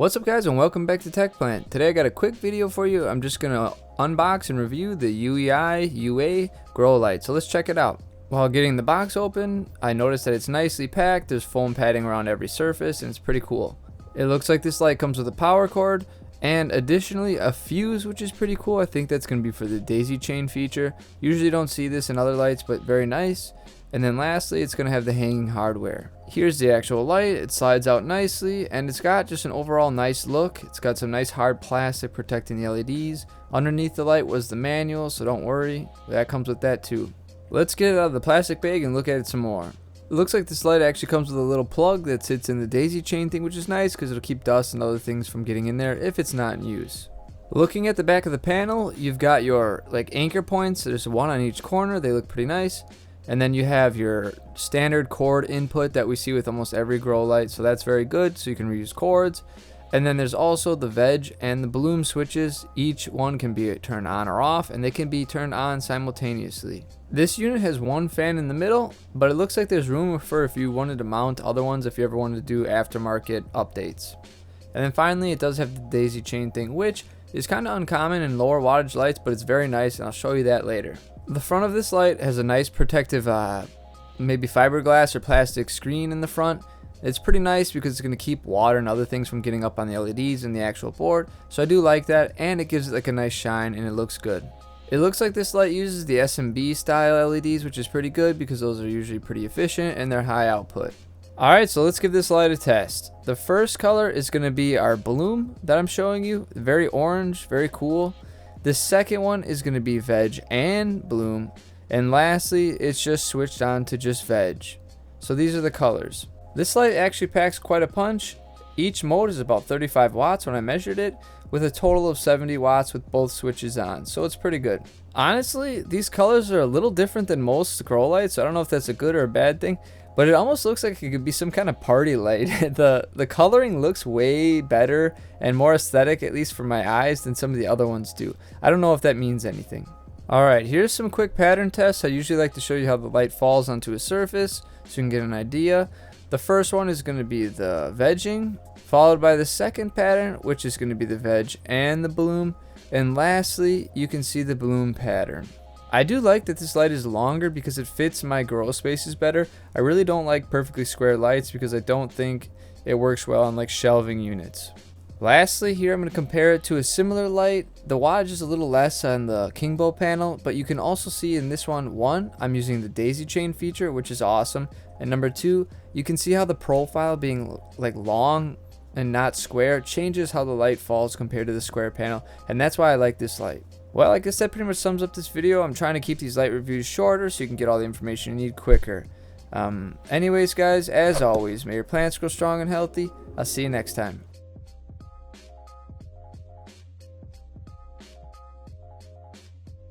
What's up guys, and welcome back to Tech Plant. Today I got a quick video for you. I'm just going to unbox and review the UEIUA Growlight. So let's check it out. While getting the box open, I noticed that it's nicely packed. There's foam padding around every surface and it's pretty cool. It looks like this light comes with a power cord and additionally a fuse, which is pretty cool. I think that's going to be for the daisy chain feature. Usually don't see this in other lights, but very nice. And then lastly, it's going to have the hanging hardware. Here's the actual light. It slides out nicely and it's got just an overall nice look. It's got some nice hard plastic protecting the LEDs. Underneath the light was the manual, so don't worry, that comes with that too. Let's get it out of the plastic bag and look at it some more. It looks like this light actually comes with a little plug that sits in the daisy chain thing, which is nice because it'll keep dust and other things from getting in there if it's not in use. Looking at the back of the panel, you've got your anchor points. There's one on each corner. They look pretty nice. And then you have your standard cord input that we see with almost every grow light, so that's very good, so you can reuse cords. And then there's also the veg and the bloom switches. Each one can be turned on or off, and they can be turned on simultaneously. This unit has one fan in the middle, but it looks like there's room for if you wanted to mount other ones if you ever wanted to do aftermarket updates. And then finally, it does have the daisy chain thing, which is kind of uncommon in lower wattage lights, but it's very nice, and I'll show you that later. The front of this light has a nice protective maybe fiberglass or plastic screen in the front. It's pretty nice because it's going to keep water and other things from getting up on the LEDs and the actual board, so I do like that, and it gives it a nice shine and it looks good. It looks like this light uses the SMB style LEDs, which is pretty good because those are usually pretty efficient and they're high output. Alright, so let's give this light a test. The first color is going to be our bloom that I'm showing you. Very orange, very cool. The second one is going to be veg and bloom. And lastly, it's just switched on to just veg. So these are the colors. This light actually packs quite a punch. Each mode is about 35 watts when I measured it, with a total of 70 watts with both switches on. So it's pretty good. Honestly, these colors are a little different than most grow lights. I don't know if that's a good or a bad thing, but it almost looks like it could be some kind of party light. The coloring looks way better and more aesthetic, at least for my eyes, than some of the other ones do. I don't know if that means anything. Alright, here's some quick pattern tests. I usually like to show you how the light falls onto a surface so you can get an idea. The first one is going to be the vegging, followed by the second pattern, which is going to be the veg and the bloom. And lastly, you can see the bloom pattern. I do like that this light is longer because it fits my grow spaces better. I really don't like perfectly square lights because I don't think it works well on shelving units. Lastly, here I'm going to compare it to a similar light. The wattage is a little less on the Kingbow panel, but you can also see in this one, I'm using the daisy chain feature, which is awesome. And number two, you can see how the profile being long and not square changes how the light falls compared to the square panel, and that's why I like this light. Well, I guess that pretty much sums up this video. I'm trying to keep these light reviews shorter so you can get all the information you need quicker. Anyways guys, as always, may your plants grow strong and healthy. I'll see you next time.